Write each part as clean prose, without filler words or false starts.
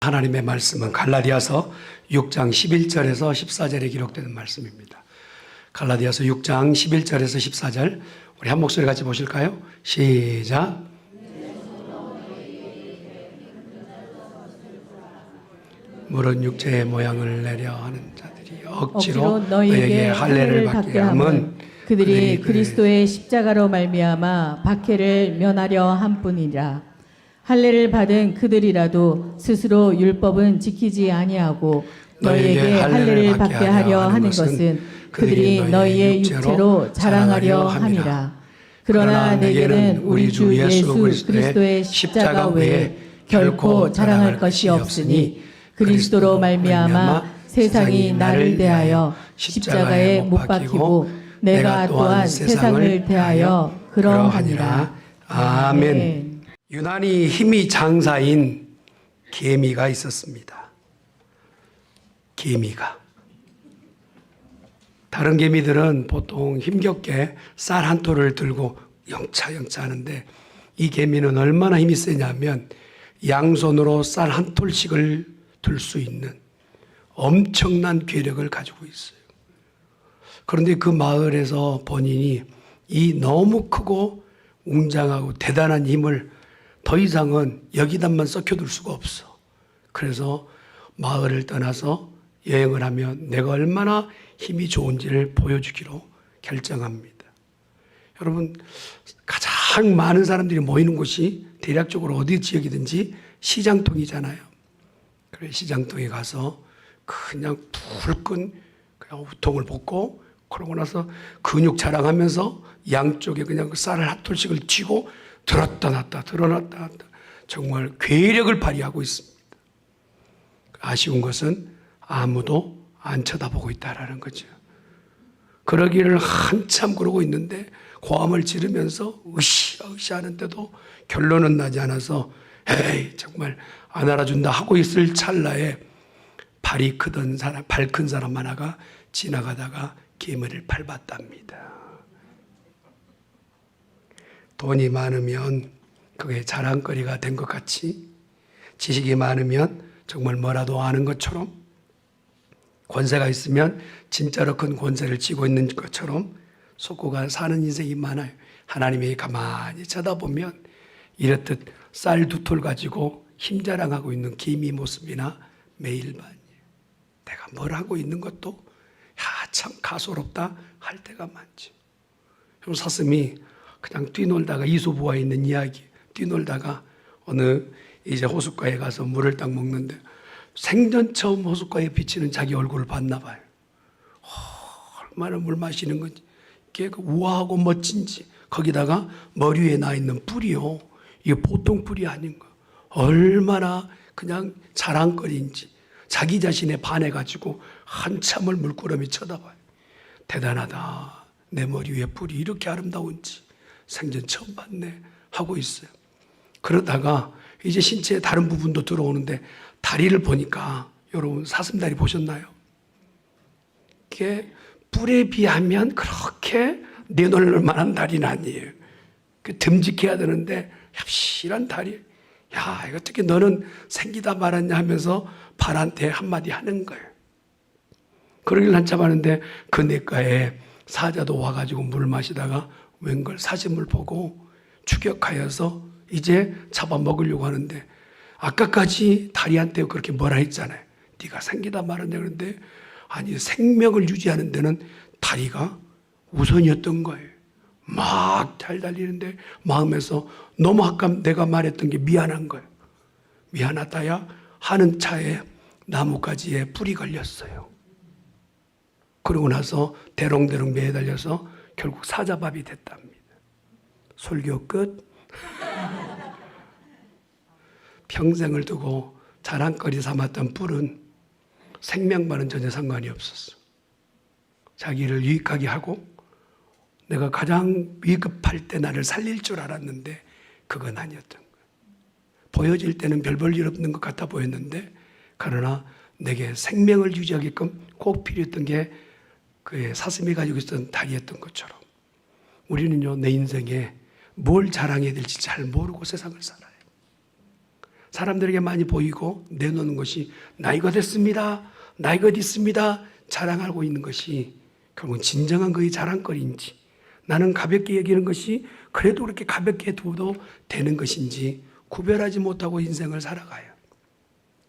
하나님의 말씀은 갈라디아서 6장 11절에서 14절에 기록되는 말씀입니다. 갈라디아서 6장 11절에서 14절 우리 한 목소리 같이 보실까요? 시작. 물은 육체의 모양을 내려 하는 자들이 억지로 너에게 할례를 받게 함은 그들이 그리스도의 십자가로 말미암아 박해를 면하려 함뿐이라. 할례를 받은 그들이라도 스스로 율법은 지키지 아니하고 너희에게 할례를 받게 하려 하는 것은 그들이 너희의 육체로 자랑하려 함이라. 그러나 내게는 우리 주 예수 그리스도의 십자가 외에 결코 자랑할 것이 없으니 그리스도로 말미암아 세상이 나를 대하여 십자가에 못 박히고 내가 또한 세상을 대하여 그러하니라. 아멘. 유난히 힘이 장사인 개미가 있었습니다. 개미가. 다른 개미들은 보통 힘겹게 쌀 한 톨을 들고 영차영차 하는데 이 개미는 얼마나 힘이 세냐면 양손으로 쌀 한 톨씩을 들 수 있는 엄청난 괴력을 가지고 있어요. 그런데 그 마을에서 본인이 이 너무 크고 웅장하고 대단한 힘을 더 이상은 여기다만 썩혀둘 수가 없어. 그래서 마을을 떠나서 여행을 하면 내가 얼마나 힘이 좋은지를 보여주기로 결정합니다. 여러분, 가장 많은 사람들이 모이는 곳이 대략적으로 어디 지역이든지 시장통이잖아요. 그래 시장통에 가서 그냥 불끈 그냥 우통을 벗고 그러고 나서 근육 자랑하면서 양쪽에 그냥 그 쌀을 한 톨씩을 쥐고 들었다 놨다 들어놨다 놨다 정말 괴력을 발휘하고 있습니다. 아쉬운 것은 아무도 안 쳐다보고 있다라는 거죠. 그러기를 한참 그러고 있는데 고함을 지르면서 으쌰으쌰 하는데도 결론은 나지 않아서 에이 정말 안 알아준다 하고 있을 찰나에 발이 크던 사람, 발 큰 사람 하나가 지나가다가 개미를 밟았답니다. 돈이 많으면 그게 자랑거리가 된 것 같이 지식이 많으면 정말 뭐라도 아는 것처럼 권세가 있으면 진짜로 큰 권세를 쥐고 있는 것처럼 속고가 사는 인생이 많아요. 하나님이 가만히 쳐다보면 이렇듯 쌀 두 톨 가지고 힘자랑하고 있는 개미 모습이나 매일반이에요. 내가 뭘 하고 있는 것도 참 가소롭다 할 때가 많죠. 형 사슴이 그냥 뛰놀다가 이소부와 있는 이야기 뛰놀다가 어느 이제 호숫가에 가서 물을 딱 먹는데 생전 처음 호숫가에 비치는 자기 얼굴을 봤나 봐요. 얼마나 물 마시는 건지 이게 우아하고 멋진지 거기다가 머리 위에 나 있는 뿔이요. 이게 보통 뿔이 아닌 거. 얼마나 그냥 자랑거리인지 자기 자신에 반해가지고 한참을 물끄러미 쳐다봐요. 대단하다. 내 머리 위에 뿔이 이렇게 아름다운지 생전 처음 봤네 하고 있어요. 그러다가 이제 신체의 다른 부분도 들어오는데 다리를 보니까 여러분 사슴다리 보셨나요? 이게 뿔에 비하면 그렇게 내놓을 만한 다리는 아니에요. 듬직해야 되는데 얍실한 다리. 야, 이거 어떻게 너는 생기다 말았냐 하면서 발한테 한마디 하는 거예요. 그러길 한참 하는데 그 냇가에 사자도 와가지고 물 마시다가 웬걸 사슴을 보고 추격하여서 이제 잡아먹으려고 하는데 아까까지 다리한테 그렇게 뭐라 했잖아요. 네가 생기다 말았냐 그런데 아니 생명을 유지하는 데는 다리가 우선이었던 거예요. 막 잘 달리는데 마음에서 너무 아까 내가 말했던 게 미안한 거예요. 미안하다야 하는 차에 나뭇가지에 뿔이 걸렸어요. 그러고 나서 대롱대롱 매달려서 결국 사자밥이 됐답니다. 설교 끝. 평생을 두고 자랑거리 삼았던 뿔은 생명과는 전혀 상관이 없었어. 자기를 유익하게 하고 내가 가장 위급할 때 나를 살릴 줄 알았는데 그건 아니었던 거예요. 보여질 때는 별 볼 일 없는 것 같아 보였는데 그러나 내게 생명을 유지하게끔 꼭 필요했던 게 그의 사슴이 가지고 있었던 다리였던 것처럼 우리는요 내 인생에 뭘 자랑해야 될지 잘 모르고 세상을 살아요. 사람들에게 많이 보이고 내놓는 것이 나 이것 했습니다, 나 이것 있습니다 자랑하고 있는 것이 결국은 진정한 그의 자랑거리인지, 나는 가볍게 여기는 것이 그래도 그렇게 가볍게 둬도 되는 것인지 구별하지 못하고 인생을 살아가요.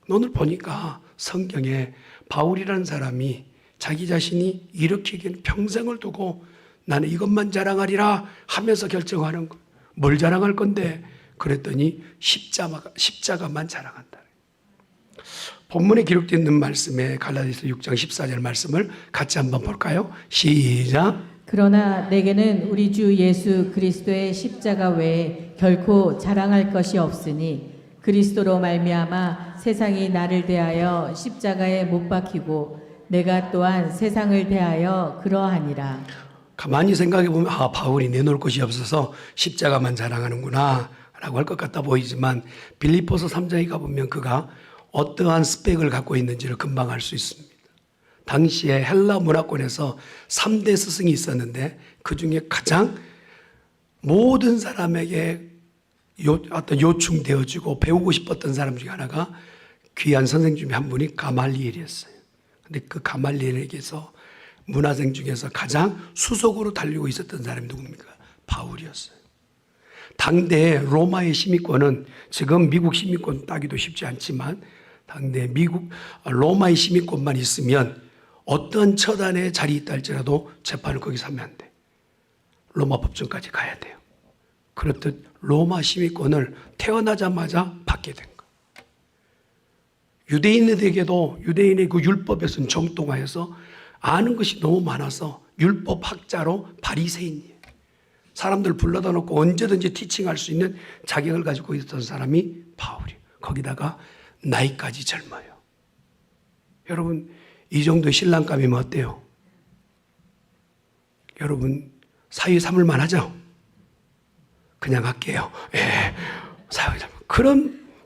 오늘 보니까 성경에 바울이라는 사람이 자기 자신이 이렇게 평생을 두고 나는 이것만 자랑하리라 하면서 결정하는 거. 뭘 자랑할 건데? 그랬더니 십자가만 자랑한다. 본문에 기록되어 있는 말씀에 갈라디아서 6장 14절 말씀을 같이 한번 볼까요? 시작. 그러나 내게는 우리 주 예수 그리스도의 십자가 외에 결코 자랑할 것이 없으니 그리스도로 말미암아 세상이 나를 대하여 십자가에 못 박히고 내가 또한 세상을 대하여 그러하니라. 가만히 생각해 보면 바울이 내놓을 것이 없어서 십자가만 자랑하는구나 라고 할 것 같아 보이지만 빌립보서 3장에 가보면 그가 어떠한 스펙을 갖고 있는지를 금방 알 수 있습니다. 당시에 헬라 문화권에서 3대 스승이 있었는데 그 중에 가장 모든 사람에게 어떤 요충되어지고 배우고 싶었던 사람 중에 하나가 귀한 선생 중에 한 분이 가말리엘이었어요. 근데 그 가말리엘에게서 문화생 중에서 가장 수석으로 달리고 있었던 사람이 누굽니까? 바울이었어요. 당대 로마의 시민권은 지금 미국 시민권 따기도 쉽지 않지만 당대 로마의 시민권만 있으면 어떤 처단에 자리에 있다 할지라도 재판을 거기서 하면 안 돼. 로마 법정까지 가야 돼요. 그렇듯 로마 시민권을 태어나자마자 받게 된 거예요. 유대인에게도 유대인의 그 율법에서는 정통하여서 아는 것이 너무 많아서 율법학자로 바리새인이에요. 사람들 불러다 놓고 언제든지 티칭할 수 있는 자격을 가지고 있었던 사람이 바울이에요. 거기다가 나이까지 젊어요. 여러분 이 정도의 신랑감이면 어때요? 여러분 사위 삼을 만하죠? 그냥 할게요. 예, 사위 삼을.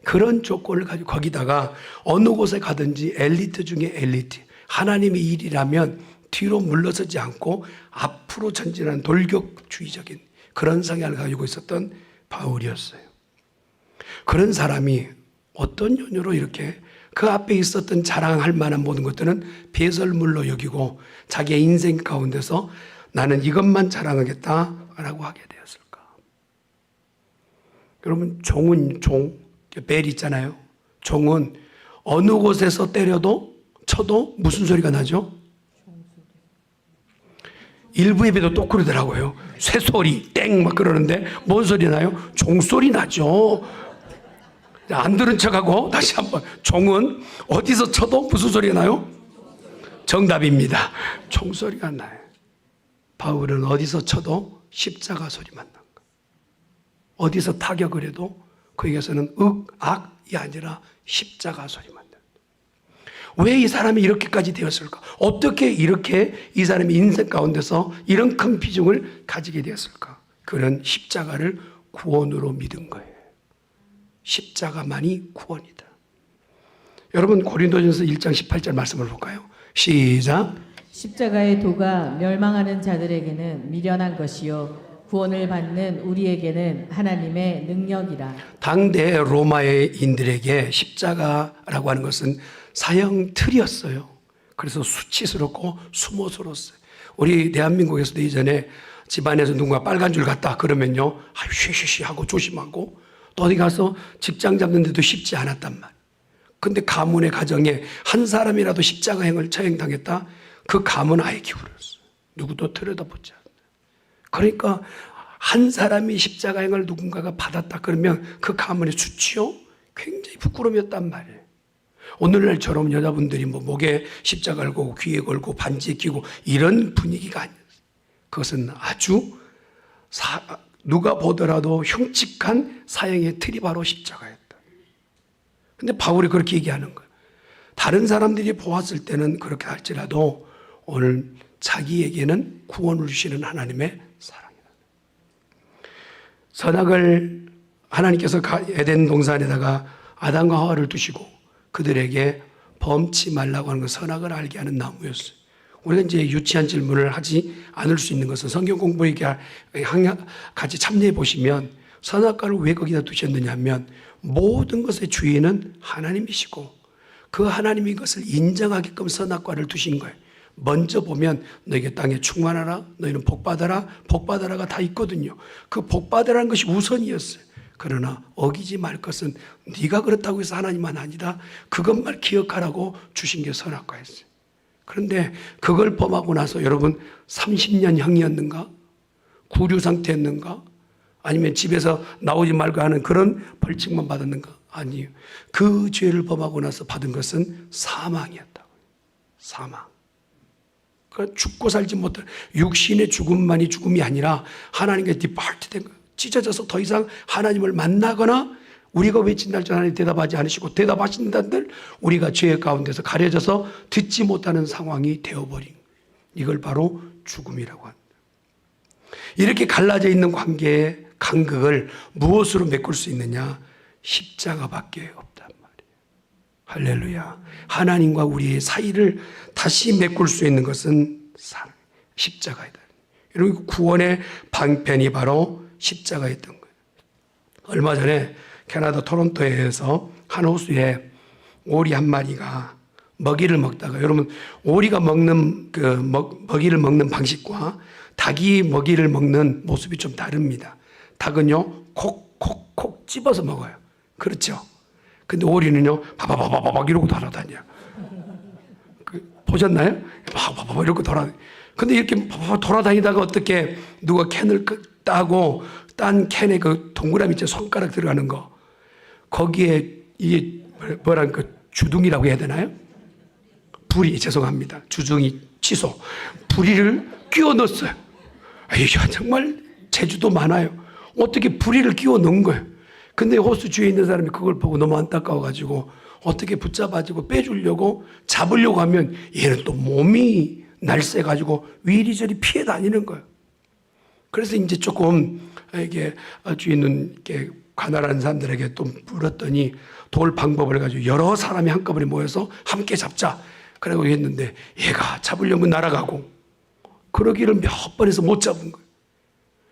그런 조건을 가지고 거기다가 어느 곳에 가든지 엘리트 중에 엘리트, 하나님의 일이라면 뒤로 물러서지 않고 앞으로 전진하는 돌격주의적인 그런 성향을 가지고 있었던 바울이었어요. 그런 사람이 어떤 연유로 이렇게 그 앞에 있었던 자랑할 만한 모든 것들은 배설물로 여기고 자기의 인생 가운데서 나는 이것만 자랑하겠다라고 하게 되었을까? 여러분 종은 벨 있잖아요. 종은 어느 곳에서 때려도 쳐도 무슨 소리가 나죠? 일부 예배도 또 그러더라고요. 쇠소리 땡 막 그러는데 뭔 소리 나요? 종소리 나죠. 안 들은 척하고 다시 한번. 종은 어디서 쳐도 무슨 소리가 나요? 정답입니다. 총소리가 나요. 바울은 어디서 쳐도 십자가 소리만 난 거예요. 어디서 타격을 해도 거기에서는 악이 아니라 십자가 소리만 난 거예요. 왜 이 사람이 이렇게까지 되었을까? 어떻게 이렇게 이 사람이 인생 가운데서 이런 큰 비중을 가지게 되었을까? 그는 십자가를 구원으로 믿은 거예요. 십자가만이 구원이다. 여러분 고린도전서 1장 18절 말씀을 볼까요? 시작. 십자가의 도가 멸망하는 자들에게는 미련한 것이요 구원을 받는 우리에게는 하나님의 능력이라. 당대 로마인들에게 십자가라고 하는 것은 사형 틀이었어요. 그래서 수치스럽고 수모스러웠어요. 우리 대한민국에서도 이전에 집안에서 누군가 빨간 줄 갔다 그러면요, 아유 쉬쉬쉬 하고 조심하고 또 어디 가서 직장 잡는 데도 쉽지 않았단 말이에요. 근데 가문의 가정에 한 사람이라도 십자가행을 처형당했다? 그 가문 아예 기울었어요. 누구도 들여다보지 않아요. 그러니까 한 사람이 십자가행을 누군가가 받았다 그러면 그 가문의 수치요? 굉장히 부끄러움이었단 말이에요. 오늘날처럼 여자분들이 뭐 목에 십자가를 걸고 귀에 걸고 반지에 끼고 이런 분위기가 아니었어요. 그것은 아주 누가 보더라도 흉측한 사형의 틀이 바로 십자가였다. 근데 바울이 그렇게 얘기하는 거예요. 다른 사람들이 보았을 때는 그렇게 할지라도 오늘 자기에게는 구원을 주시는 하나님의 사랑이다. 선악을 하나님께서 에덴 동산에다가 아담과 하와를 두시고 그들에게 범치 말라고 하는 건 선악을 알게 하는 나무였어요. 우리가 이제 유치한 질문을 하지 않을 수 있는 것은 성경 공부에 같이 참여해 보시면 선악과를 왜 거기다 두셨느냐 하면 모든 것의 주인은 하나님이시고 그 하나님이 이것을 인정하게끔 선악과를 두신 거예요. 먼저 보면 너에게 땅에 충만하라, 너희는 복받아라, 복받아라가 다 있거든요. 그 복받아라는 것이 우선이었어요. 그러나 어기지 말 것은 네가 그렇다고 해서 하나님만 아니다. 그것만 기억하라고 주신 게 선악과였어요. 그런데 그걸 범하고 나서 여러분 30년형이었는가? 구류 상태였는가? 아니면 집에서 나오지 말고 하는 그런 벌칙만 받았는가? 아니에요. 그 죄를 범하고 나서 받은 것은 사망이었다고요. 사망. 그러니까 죽고 살지 못한 육신의 죽음만이 죽음이 아니라 하나님께 디파트된 거예요. 찢어져서 더 이상 하나님을 만나거나 우리가 외친 날짜 하나님 대답하지 않으시고 대답하신다들 우리가 죄 가운데서 가려져서 듣지 못하는 상황이 되어버린 거예요. 이걸 바로 죽음이라고 합니다. 이렇게 갈라져 있는 관계의 간극을 무엇으로 메꿀 수 있느냐? 십자가밖에 없단 말이에요. 할렐루야. 하나님과 우리의 사이를 다시 메꿀 수 있는 것은 십자가이다. 여러분, 구원의 방편이 바로 십자가였던 거예요. 얼마 전에 캐나다 토론토에서 한 호수에 오리 한 마리가 먹이를 먹다가, 여러분 오리가 먹는 먹이를 먹는 방식과 닭이 먹이를 먹는 모습이 좀 다릅니다. 닭은요 콕콕콕 집어서 먹어요. 그렇죠? 근데 오리는요 바바바바박 이러고 돌아다녀요. 보셨나요? 바바바바 이러고 돌아다녀요. 근데 이렇게 바바바 돌아다니다가 어떻게 누가 캔을 따고 딴 캔에 그 동그라미 있죠, 손가락 들어가는 거, 거기에 이게 뭐랄까 주둥이라고 해야 되나요? 부리, 죄송합니다. 주둥이 취소. 부리를 끼워 넣었어요. 이게 정말 재주도 많아요. 어떻게 부리를 끼워 넣은 거예요. 근데 호수 주위에 있는 사람이 그걸 보고 너무 안타까워가지고 어떻게 붙잡아주고 빼주려고 잡으려고 하면 얘는 또 몸이 날쌔가지고 위리저리 피해 다니는 거예요. 그래서 이제 조금 이게 주위에 있는 이렇게 가난한 사람들에게 또 물었더니 도울 방법을 가지고 여러 사람이 한꺼번에 모여서 함께 잡자. 그러고 했는데 얘가 잡으려면 날아가고 그러기를 몇 번 해서 못 잡은 거예요.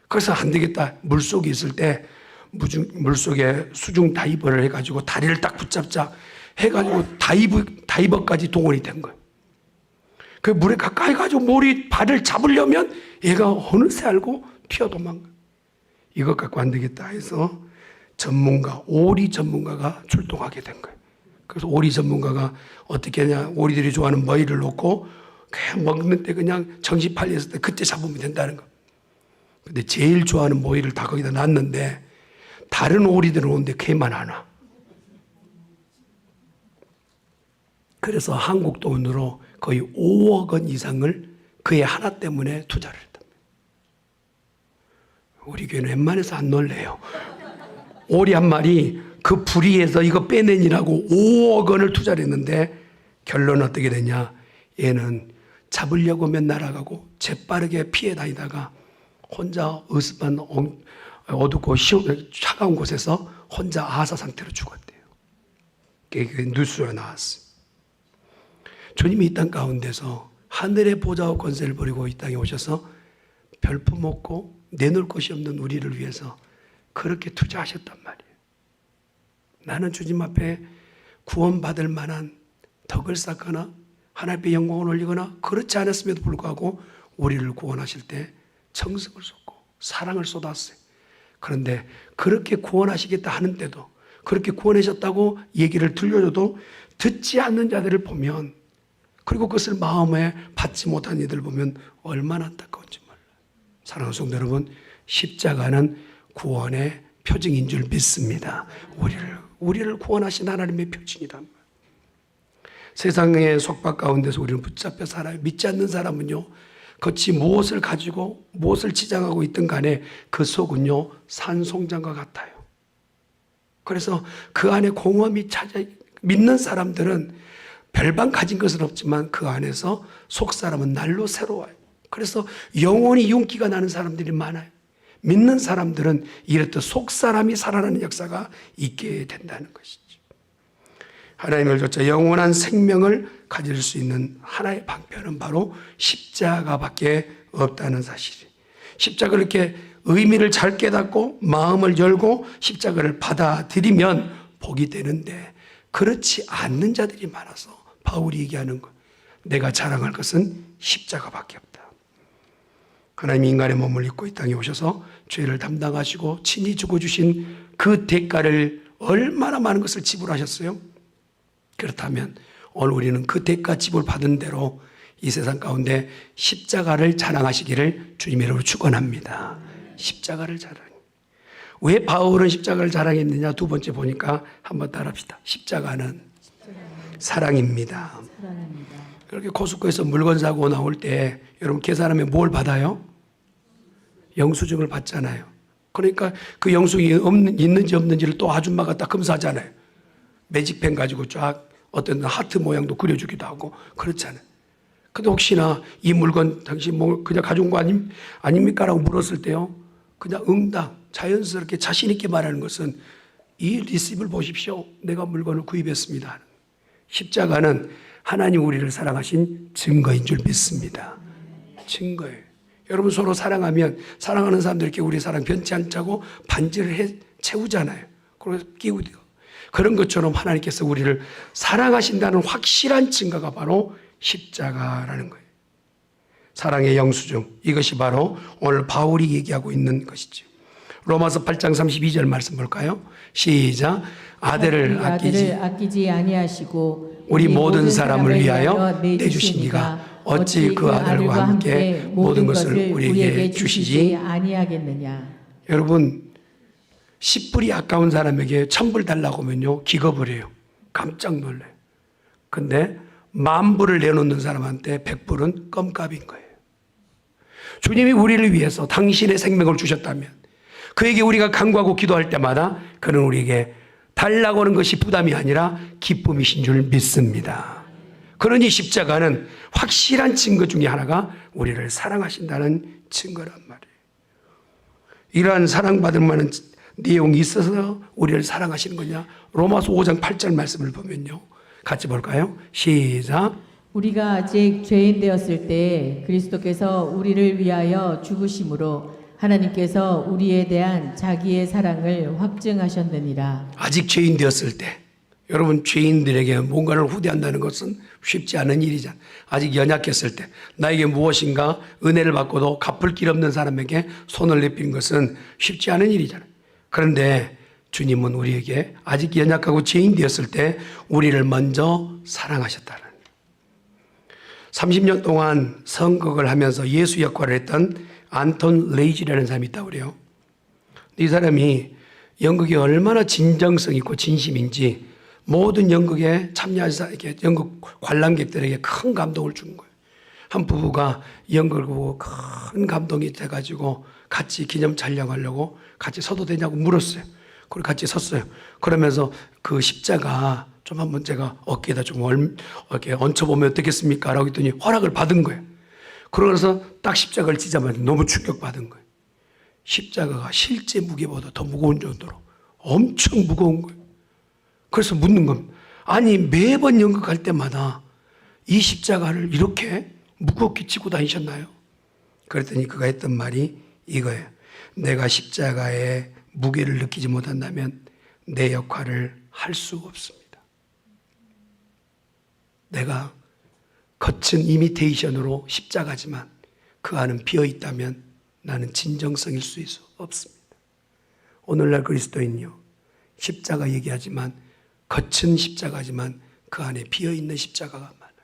그래서 안 되겠다. 물속에 있을 때 물속에 수중 다이버를 해가지고 다리를 딱 붙잡자 해가지고 다이버까지 동원이 된 거예요. 그 물에 가까이 가지고 발을 잡으려면 얘가 어느새 알고 튀어 도망가. 이것 갖고 안 되겠다 해서 오리 전문가가 출동하게 된 거예요. 그래서 오리 전문가가 어떻게 하냐, 오리들이 좋아하는 먹이를 놓고 그냥 먹는데 그냥 정신 팔렸을 때 그때 잡으면 된다는 거. 근데 제일 좋아하는 먹이를 다 거기다 놨는데 다른 오리들은 오는데 걔만 안 와. 그래서 한국 돈으로 거의 5억 원 이상을 그애 하나 때문에 투자를 했다. 우리 교회는 웬만해서 안 놀래요. 오리 한 마리 그 부리에서 이거 빼내니라고 5억 원을 투자를 했는데 결론은 어떻게 되냐? 얘는 잡으려고 맨 날아가고 재빠르게 피해 다니다가 혼자 으스만 어둡고 차가운 곳에서 혼자 아사 상태로 죽었대요. 그게 뉴스에 나왔어. 주님이 이 땅 가운데서 하늘의 보좌와 권세를 버리고 이 땅에 오셔서 별품 없고 내놓을 것이 없는 우리를 위해서 그렇게 투자하셨단 말이에요. 나는 주님 앞에 구원받을 만한 덕을 쌓거나 하나님 앞에 영광을 올리거나 그렇지 않았음에도 불구하고 우리를 구원하실 때 정성을 쏟고 사랑을 쏟았어요. 그런데 그렇게 구원하시겠다 하는데도, 그렇게 구원하셨다고 얘기를 들려줘도 듣지 않는 자들을 보면, 그리고 그것을 마음에 받지 못한 이들을 보면 얼마나 안타까운지 몰라요. 사랑하는 성도 여러분, 십자가는 구원의 표징인 줄 믿습니다. 우리를 구원하신 하나님의 표징이다. 세상의 속박 가운데서 우리는 붙잡혀 살아요. 믿지 않는 사람은요, 그것이 무엇을 가지고 무엇을 치장하고 있든 간에 그 속은요 산송장과 같아요. 그래서 그 안에 공허함이 믿는 사람들은 별반 가진 것은 없지만 그 안에서 속 사람은 날로 새로워요. 그래서 영원히 윤기가 나는 사람들이 많아요. 믿는 사람들은 이렇듯 속 사람이 살아나는 역사가 있게 된다는 것이죠. 하나님을 좇아 영원한 생명을 가질 수 있는 하나의 방편은 바로 십자가밖에 없다는 사실이에요. 십자가를 이렇게 의미를 잘 깨닫고 마음을 열고 십자가를 받아들이면 복이 되는데 그렇지 않는 자들이 많아서 바울이 얘기하는 것, 내가 자랑할 것은 십자가밖에 없다. 하나님이 인간의 몸을 입고 이 땅에 오셔서 죄를 담당하시고 친히 죽어주신 그 대가를 얼마나 많은 것을 지불하셨어요? 그렇다면 오늘 우리는 그 대가 지불 받은 대로 이 세상 가운데 십자가를 자랑하시기를 주님의 이름으로 축원합니다. 십자가를 자랑. 왜 바울은 십자가를 자랑했느냐? 두 번째 보니까 한번 따라합시다. 십자가는 사랑입니다. 사랑합니다. 그렇게 코스코에서 물건 사고 나올 때 여러분 계산하면 뭘 받아요? 영수증을 받잖아요. 그러니까 그 영수증이 있는지 없는지를 또 아줌마가 딱 검사하잖아요. 매직펜 가지고 쫙 어떤 하트 모양도 그려주기도 하고 그렇잖아요. 근데 혹시나 이 물건 당신 뭐 그냥 가져온 거 아닙니까? 라고 물었을 때요. 그냥 응당 자연스럽게 자신 있게 말하는 것은 이 리시브를 보십시오. 내가 물건을 구입했습니다. 십자가는 하나님 우리를 사랑하신 증거인 줄 믿습니다. 증거예요. 여러분 서로 사랑하면 사랑하는 사람들께 우리 사랑 변치 않자고 반지를 채우잖아요. 그래서 끼우고 그런 것처럼 하나님께서 우리를 사랑하신다는 확실한 증거가 바로 십자가라는 거예요. 사랑의 영수증, 이것이 바로 오늘 바울이 얘기하고 있는 것이죠. 로마서 8장 32절 말씀 볼까요? 시작. 아들을 아끼지 아니하시고 우리 모든 사람을 위하여 내주신 이가 어찌 그 아들과 함께 모든 것을 우리에게 주시지 아니하겠느냐. 여러분 10불이 아까운 사람에게 1000불 달라고 하면요 기겁을 해요. 깜짝 놀라요. 근데 10,000불을 내놓는 사람한테 100불은 껌값인 거예요. 주님이 우리를 위해서 당신의 생명을 주셨다면 그에게 우리가 간구하고 기도할 때마다 그는 우리에게 달라고 하는 것이 부담이 아니라 기쁨이신 줄 믿습니다. 그러니 십자가는 확실한 증거 중에 하나가 우리를 사랑하신다는 증거란 말이에요. 이러한 사랑받을 만한 내용이 있어서 우리를 사랑하시는 거냐? 로마서 5장 8절 말씀을 보면요. 같이 볼까요? 시작. 우리가 아직 죄인 되었을 때 그리스도께서 우리를 위하여 죽으심으로 하나님께서 우리에 대한 자기의 사랑을 확증하셨느니라. 아직 죄인 되었을 때 여러분 죄인들에게 뭔가를 후대한다는 것은 쉽지 않은 일이잖아요. 아직 연약했을 때 나에게 무엇인가 은혜를 받고도 갚을 길 없는 사람에게 손을 내미는 것은 쉽지 않은 일이잖아요. 그런데 주님은 우리에게 아직 연약하고 죄인 되었을 때 우리를 먼저 사랑하셨다는 30년 동안 선곡을 하면서 예수 역할을 했던 안톤 레이지라는 사람이 있다고 그래요. 이 사람이 연극에 얼마나 진정성 있고 진심인지 모든 연극에 참여해서 이렇게 연극 관람객들에게 큰 감동을 준 거예요. 한 부부가 연극을 보고 큰 감동이 돼가지고 같이 기념 촬영하려고 같이 서도 되냐고 물었어요. 그리고 같이 섰어요. 그러면서 그 십자가 좀 한번 제가 어깨에다 좀 이렇게 얹혀보면 어떻겠습니까? 라고 했더니 허락을 받은 거예요. 그러면서 딱 십자가를 지자마자 너무 충격받은 거예요. 십자가가 실제 무게보다 더 무거운 정도로 엄청 무거운 거예요. 그래서 묻는 겁니다. 아니 매번 연극할 때마다 이 십자가를 이렇게 무겁게 지고 다니셨나요? 그랬더니 그가 했던 말이 이거예요. 내가 십자가의 무게를 느끼지 못한다면 내 역할을 할 수 없습니다. 내가 거친 이미테이션으로 십자가지만 그 안은 비어있다면 나는 진정성일 수 없습니다. 오늘날 그리스도인요 십자가 얘기하지만 거친 십자가지만 그 안에 비어있는 십자가가 많아요.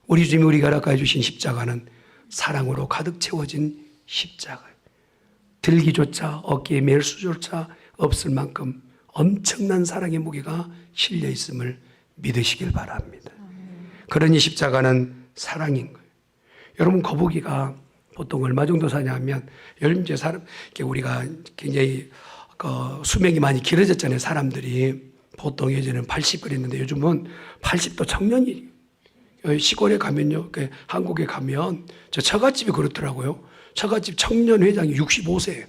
우리 주님이 우리가 허락해 주신 십자가는 사랑으로 가득 채워진 십자가예요. 들기조차 어깨에 맬 수조차 없을 만큼 엄청난 사랑의 무게가 실려 있음을 믿으시길 바랍니다. 그러니 십자가는 사랑인 거예요. 여러분 거북이가 보통 얼마 정도 사냐면 이제 우리가 굉장히 수명이 많이 길어졌잖아요. 사람들이 보통 예전에는 80 그랬는데 요즘은 80도 청년이 시골에 가면요, 한국에 가면 저 처갓집이 그렇더라고요. 처갓집 청년 회장이 65세예요.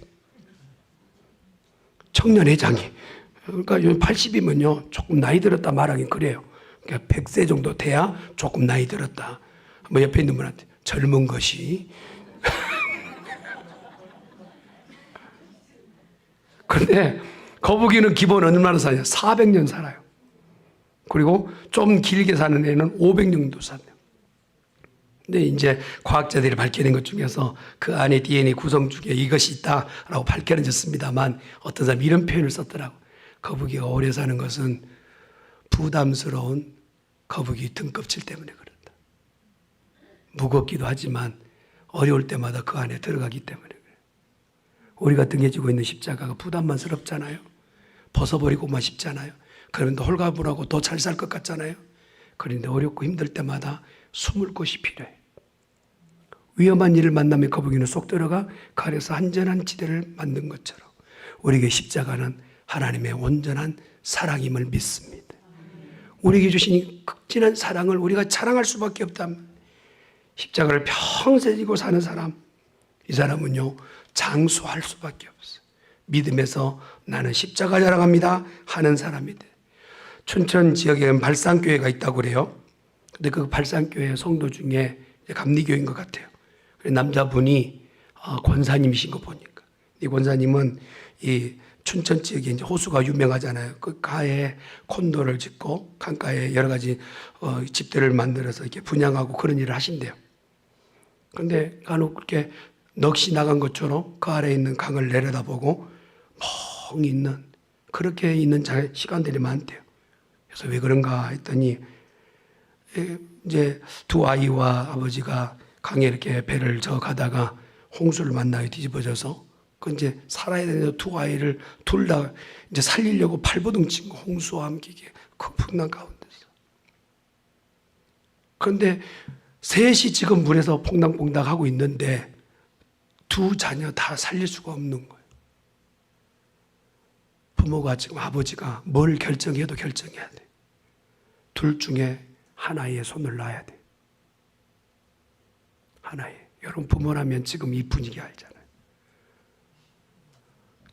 청년 회장이. 그러니까 80이면요 조금 나이 들었다 말하긴 그래요. 그러니까 100세 정도 돼야 조금 나이 들었다. 뭐 옆에 있는 분한테 젊은 것이 그런데 거북이는 기본 얼마나 사냐? 400년 살아요. 그리고 좀 길게 사는 애는 500년도 산대요. 근데 이제 과학자들이 밝혀낸 것 중에서 그 안에 DNA 구성 중에 이것이 있다라고 밝혀졌습니다만 어떤 사람이 이런 표현을 썼더라고. 거북이가 오래 사는 것은 부담스러운 거북이 등껍질 때문에 그렇다. 무겁기도 하지만 어려울 때마다 그 안에 들어가기 때문에 그래. 우리가 등에 지고 있는 십자가가 부담만스럽잖아요. 벗어버리고만 싶잖아요. 그런데 홀가분하고 더 잘 살 것 같잖아요. 그런데 어렵고 힘들 때마다 숨을 곳이 필요해. 위험한 일을 만나면 거북이는 쏙 들어가 칼에서 안전한 지대를 만든 것처럼 우리에게 십자가는 하나님의 온전한 사랑임을 믿습니다. 우리에게 주신 이 극진한 사랑을 우리가 자랑할 수밖에 없다면 십자가를 평생 지고 사는 사람, 이 사람은요 장수할 수밖에 없어요. 믿음에서 나는 십자가 자랑합니다 하는 사람이 돼. 춘천 지역에 발산교회가 있다고 그래요. 근데 그 발산교회 성도 중에 감리교인 것 같아요. 남자분이 권사님이신 거 보니까 이 권사님은 이 춘천 지역에 이제 호수가 유명하잖아요. 그 가에 콘도를 짓고 강가에 여러 가지 집들을 만들어서 이렇게 분양하고 그런 일을 하신대요. 그런데 간혹 그렇게 넋이 나간 것처럼 그 아래에 있는 강을 내려다보고 멍 있는 그렇게 있는 시간들이 많대요. 그래서 왜 그런가 했더니 이제 두 아이와 아버지가 강에 이렇게 배를 저 가다가 홍수를 만나게 뒤집어져서 그 이제 살아야 되는 두 아이를 둘 다 이제 살리려고 발버둥 친 거 홍수와 함께 그 풍랑 가운데서. 그런데 셋이 지금 물에서 퐁당퐁당 하고 있는데 두 자녀 다 살릴 수가 없는 거예요. 부모가 지금 아버지가 뭘 결정해도 결정해야 돼. 둘 중에 하나의 손을 놔야 돼. 하나의. 여러분 부모라면 지금 이 분위기 알잖아요.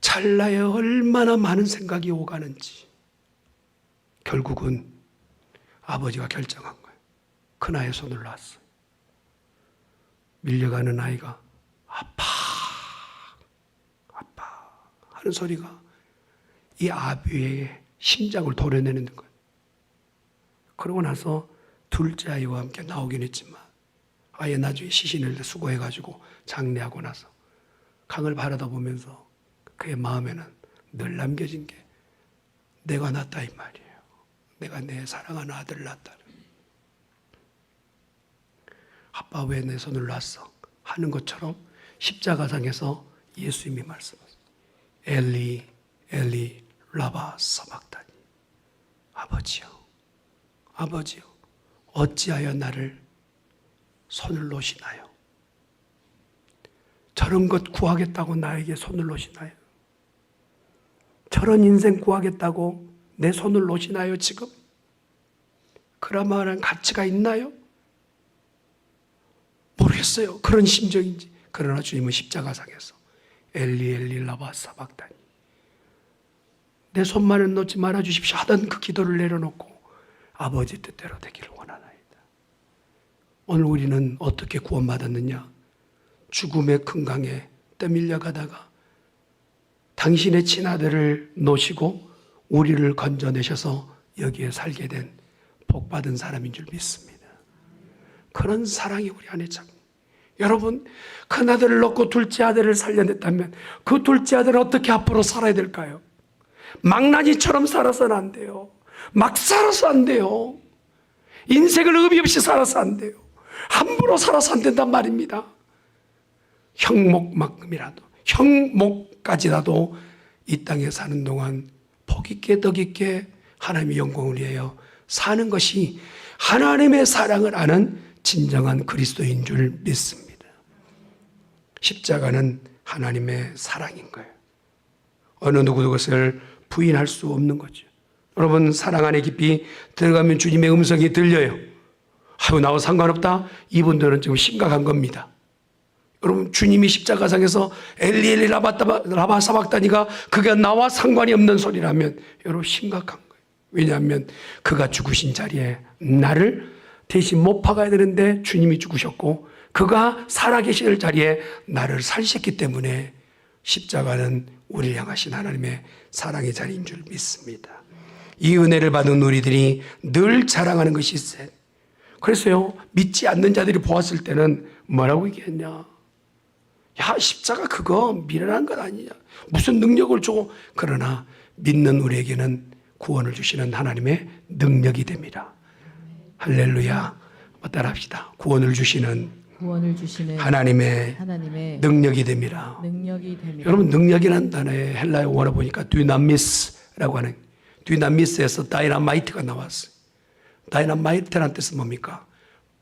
찰나에 얼마나 많은 생각이 오가는지 결국은 아버지가 결정한 거예요. 큰아이의 손을 놨어요. 밀려가는 아이가 아빠 아빠 하는 소리가 이 아비의 심장을 도려내는 거예요. 그러고 나서 둘째 아이와 함께 나오긴 했지만 아예 나중에 시신을 수거해가지고 장례하고 나서 강을 바라다 보면서 그의 마음에는 늘 남겨진 게 내가 낳았다 이 말이에요. 내가 내 사랑하는 아들을 낳았다. 아빠 왜 내 손을 놨어? 하는 것처럼 십자가상에서 예수님이 말씀하셨어요. 엘리 엘리 라바 사박다니. 아버지요 아버지요 어찌하여 나를 손을 놓으시나요? 저런 것 구하겠다고 나에게 손을 놓으시나요? 저런 인생 구하겠다고 내 손을 놓으시나요 지금? 그럴만한 가치가 있나요? 모르겠어요. 그런 심정인지. 그러나 주님은 십자가상에서 엘리 엘리 라바 사박다니 내 손만은 놓지 말아주십시오 하던 그 기도를 내려놓고 아버지 뜻대로 되기를 원하나이다. 오늘 우리는 어떻게 구원받았느냐? 죽음의 큰 강에 떠밀려 가다가 당신의 친아들을 놓으시고 우리를 건져내셔서 여기에 살게 된 복받은 사람인 줄 믿습니다. 그런 사랑이 우리 안에 참. 여러분 큰아들을 놓고 둘째 아들을 살려냈다면 그 둘째 아들은 어떻게 앞으로 살아야 될까요? 망나니처럼 살아서는 안 돼요. 막 살아서 안 돼요. 인생을 의미 없이 살아서 안 돼요. 함부로 살아서 안 된단 말입니다. 형목만큼이라도 형목까지라도 이 땅에 사는 동안 복 있게 덕 있게 하나님의 영광을 위하여 사는 것이 하나님의 사랑을 아는 진정한 그리스도인 줄 믿습니다. 십자가는 하나님의 사랑인 거예요. 어느 누구도 그것을 부인할 수 없는 거죠. 여러분 사랑 안에 깊이 들어가면 주님의 음성이 들려요. 아유 나와 상관없다. 이분들은 지금 심각한 겁니다. 여러분 주님이 십자가상에서 엘리 엘리 라바 사박다니가 그가 나와 상관이 없는 소리라면 여러분 심각한 거예요. 왜냐하면 그가 죽으신 자리에 나를 대신 못 박아야 되는데 주님이 죽으셨고 그가 살아계실 자리에 나를 살리셨기 때문에 십자가는 우리를 향하신 하나님의 사랑의 자리인 줄 믿습니다. 이 은혜를 받은 우리들이 늘 자랑하는 것이 있어요. 그래서요, 믿지 않는 자들이 보았을 때는 뭐라고 얘기했냐? 야, 십자가 그거 미련한 것 아니냐? 무슨 능력을 줘? 그러나 믿는 우리에게는 구원을 주시는 하나님의 능력이 됩니다. 할렐루야. 따라합시다. 구원을 주시는 하나님의 능력이 됩니다. 여러분, 능력이라는 단어의 헬라어 원어 보니까 dynamis라고 하는, dynamis에서 다이나마이트가 나왔어요. 다이나마이트라는 뜻은 뭡니까?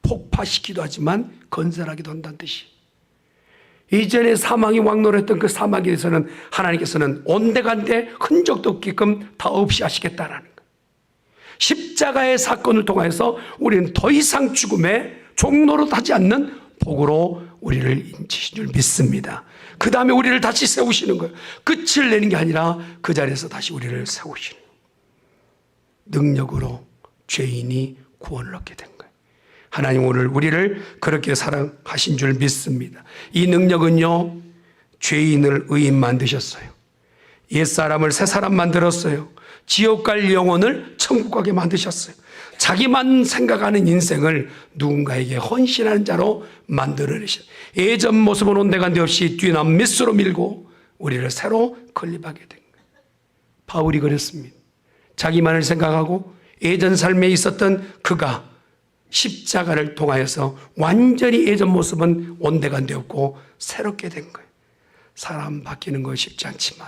폭파시키기도 하지만 건설하기도 한다는 뜻이. 이전에 사망이 왕노했던 그 사망에 대해서는 하나님께서는 온데간데 흔적도 없게끔 다 없이 하시겠다라는 거예요. 십자가의 사건을 통해서 우리는 더 이상 죽음의 종로로 타지 않는 복으로 우리를 인치신 줄 믿습니다. 그 다음에 우리를 다시 세우시는 거예요. 끝을 내는 게 아니라 그 자리에서 다시 우리를 세우시는 거예요. 능력으로 죄인이 구원을 얻게 된 거예요. 하나님 오늘 우리를 그렇게 사랑하신 줄 믿습니다. 이 능력은요, 죄인을 의인 만드셨어요. 옛사람을 새사람 만들었어요. 지옥 갈 영혼을 천국 가게 만드셨어요. 자기만 생각하는 인생을 누군가에게 헌신하는 자로 만들어내셨어요. 예전 모습은 온데간데 없이 뒤나미스로 밀고 우리를 새로 건립하게 된 거예요. 바울이 그랬습니다. 자기만을 생각하고 예전 삶에 있었던 그가 십자가를 통하여서 완전히 예전 모습은 온데간데 없고 새롭게 된 거예요. 사람 바뀌는 거 쉽지 않지만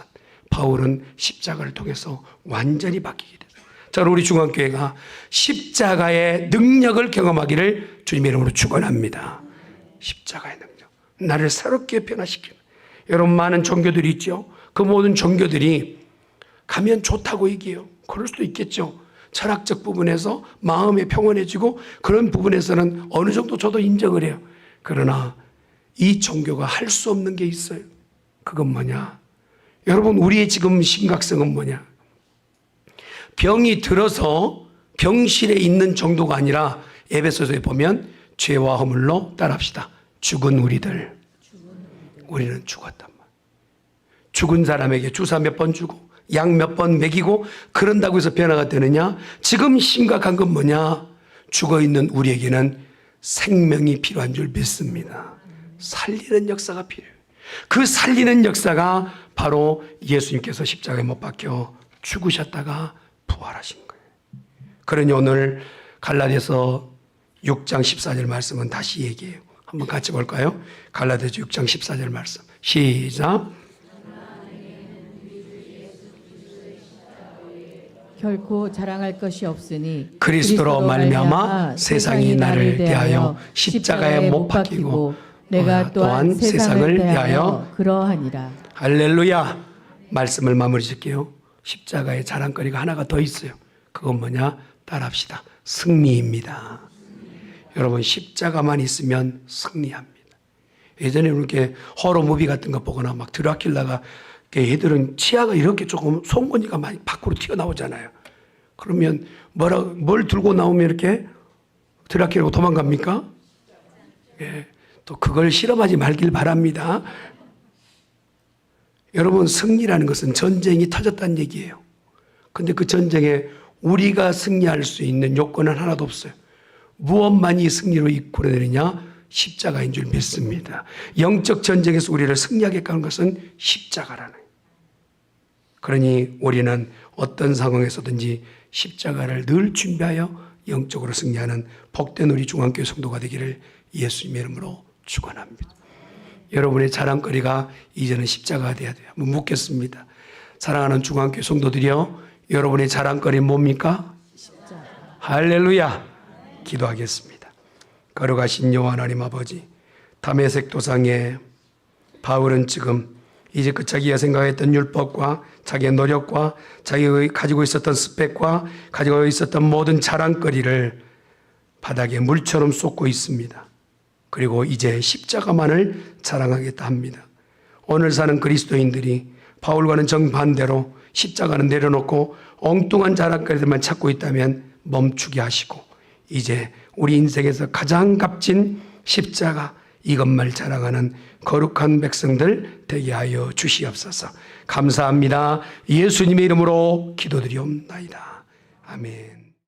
바울은 십자가를 통해서 완전히 바뀌게 됐어요. 자, 우리 중앙교회가 십자가의 능력을 경험하기를 주님의 이름으로 축원합니다. 십자가의 능력, 나를 새롭게 변화시키는. 여러분, 많은 종교들이 있죠. 그 모든 종교들이 가면 좋다고 얘기해요. 그럴 수도 있겠죠. 철학적 부분에서 마음이 평온해지고 그런 부분에서는 어느 정도 저도 인정을 해요. 그러나 이 종교가 할 수 없는 게 있어요. 그건 뭐냐? 여러분, 우리의 지금 심각성은 뭐냐? 병이 들어서 병실에 있는 정도가 아니라 에베소서에 보면 죄와 허물로 따라합시다. 죽은 우리는 죽었단 말이에요. 죽은 사람에게 주사 몇 번 주고 약 몇 번 먹이고 그런다고 해서 변화가 되느냐? 지금 심각한 건 뭐냐? 죽어있는 우리에게는 생명이 필요한 줄 믿습니다. 살리는 역사가 필요해요. 그 살리는 역사가 바로 예수님께서 십자가에 못 박혀 죽으셨다가 부활하신 거예요. 그러니 오늘 갈라디아서 6장 14절 말씀은 다시 얘기해요. 한번 같이 볼까요? 갈라디아서 6장 14절 말씀. 시작. 결코 자랑할 것이 없으니 그리스도로 말미암아 세상이 나를 대하여 십자가에 못 박히고 내가 또한 세상을 대하여 그러하니라. 할렐루야. 말씀을 마무리 짓게요. 십자가의 자랑거리가 하나가 더 있어요. 그건 뭐냐? 따라합시다. 승리입니다. 여러분, 십자가만 있으면 승리합니다. 예전에 이렇게 호러 무비 같은 거 보거나 막 드라큘라가 얘들은 치아가 이렇게 조금 송곳니가 많이 밖으로 튀어나오잖아요. 그러면 뭘 들고 나오면 이렇게 드라큘라가 도망갑니까? 예, 또 그걸 실험하지 말길 바랍니다. 여러분, 승리라는 것은 전쟁이 터졌다는 얘기예요. 근데 그 전쟁에 우리가 승리할 수 있는 요건은 하나도 없어요. 무엇만이 승리로 이끌어내느냐? 십자가인 줄 믿습니다. 영적 전쟁에서 우리를 승리하게 하는 것은 십자가라는 거예요. 그러니 우리는 어떤 상황에서든지 십자가를 늘 준비하여 영적으로 승리하는 복된 우리 중앙교회 성도가 되기를 예수님의 이름으로 축원합니다. 여러분의 자랑거리가 이제는 십자가가 되어야 돼요. 한번 묻겠습니다. 사랑하는 중앙교회 성도들이요, 여러분의 자랑거리는 뭡니까? 십자가. 할렐루야. 기도하겠습니다. 거룩하신 여호와 하나님 아버지, 다메섹 도상에 바울은 지금 이제 그 자기가 생각했던 율법과 자기의 노력과 자기가 가지고 있었던 스펙과 가지고 있었던 모든 자랑거리를 바닥에 물처럼 쏟고 있습니다. 그리고 이제 십자가만을 자랑하겠다 합니다. 오늘 사는 그리스도인들이 바울과는 정반대로 십자가는 내려놓고 엉뚱한 자랑거리들만 찾고 있다면 멈추게 하시고 이제 우리 인생에서 가장 값진 십자가, 이것만 자랑하는 거룩한 백성들 되게 하여 주시옵소서. 감사합니다. 예수님의 이름으로 기도드리옵나이다. 아멘.